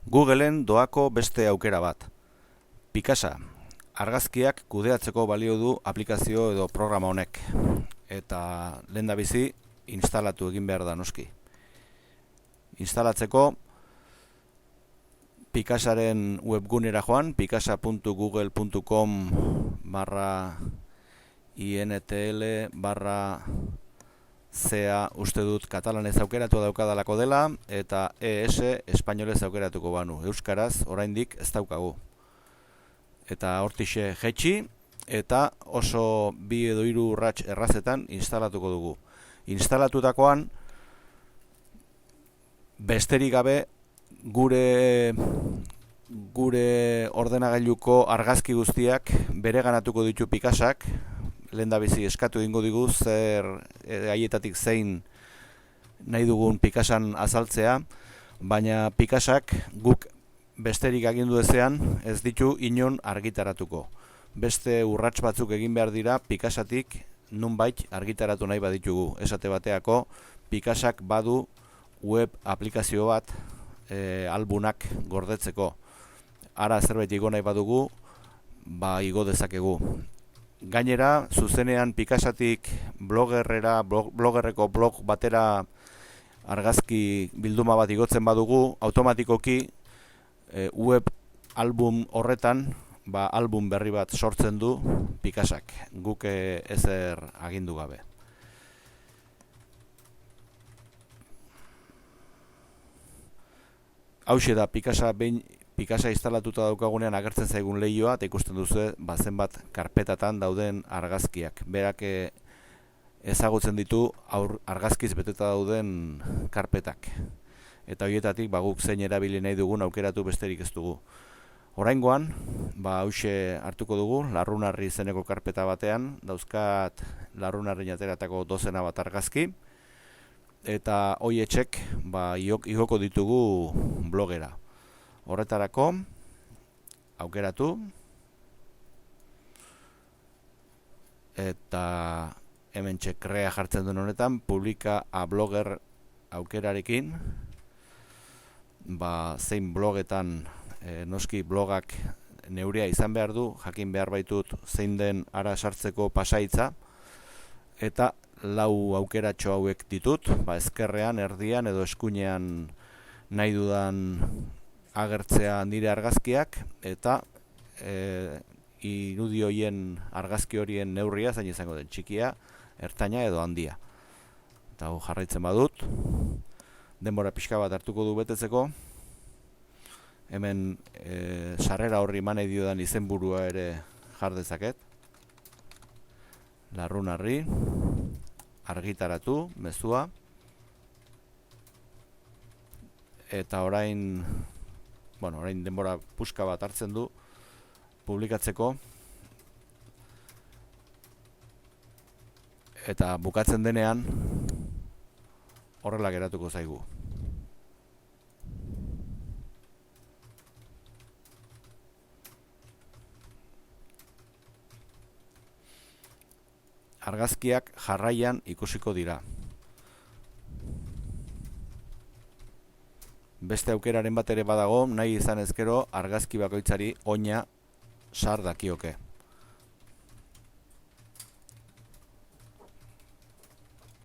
Googleen doako beste aukera bat. Picasa, argazkiak kudeatzeko balio du aplikazio edo programa honek. Eta lehendabizi instalatu egin behar da noski. Instalatzeko Picasaren webgunera joan, picasa.google.com/intl/ca uste dut katalanez aukeratu daukadalako dela, eta ES espainolez aukeratuko banu. Euskaraz oraindik ez daukagu. Eta hortixe jetxi, eta oso 2 edo 3 urrats errazetan instalatuko dugu. Instalatutakoan, besterik gabe gure ordenagailuko argazki guztiak bereganatuko ditu Picasak. Lehendabizi eskatu egingo digu zer haietatik zein nahi dugun Picasan azaltzea, baina Picasak guk besterik agindu ezean ez ditu inon argitaratuko. Beste urrats batzuk egin behar dira Picasatik nunbait argitaratu nahi baditugu. Esate bateako Picasak badu web aplikazio bat albunak gordetzeko. Ara zerbait igo nahi badugu, igo dezakegu. Gainera, zuzenean Picasatik blogerreko blog batera argazki bilduma bat igotzen badugu, automatikoki web album horretan album berri bat sortzen du Picasak, guk ezer agindu gabe. Hauxe da Picasa instalatuta daukagunean agertzen zaigun lehioa, eta ikusten duzu zenbat karpetatan dauden argazkiak. Berak ezagutzen ditu argazkiz beteta dauden karpetak. Eta horietatik guk zein erabili nahi dugun aukeratu besterik ez dugu. Oraingoan, hauxe hartuko dugu, larrunarri izeneko karpeta batean, dauzkat larrunarri ateratako 12 bat argazki, eta hoietxek igoko ditugu blogera. Horretarako, aukeratu, eta hemen krea jartzen duen honetan, publika a blogger aukerarekin, zein blogetan noski blogak neurea izan behar du, jakin behar baitut zein den ara sartzeko pasaitza, eta 4 aukeratxo hauek ditut, ezkerrean, erdian edo eskuinean nahi dudan agertzea nire argazkiak, eta irudi horien argazki horien neurria zain izango den, txikia, ertaina edo handia. Eta jarraitzen badut, denbora pixka bat hartuko du betetzeko, hemen sarrera horri manei diodan izenburua ere jar dezaket. Larrunarri, argitaratu, mezua, eta orain denbora puska bat hartzen du publikatzeko, eta bukatzen denean horrela geratuko zaigu. Argazkiak jarraian ikusiko dira. Beste aukeraren bat ere badago, nahi izan ezkero argazki bakoitzari oina sar dakioke.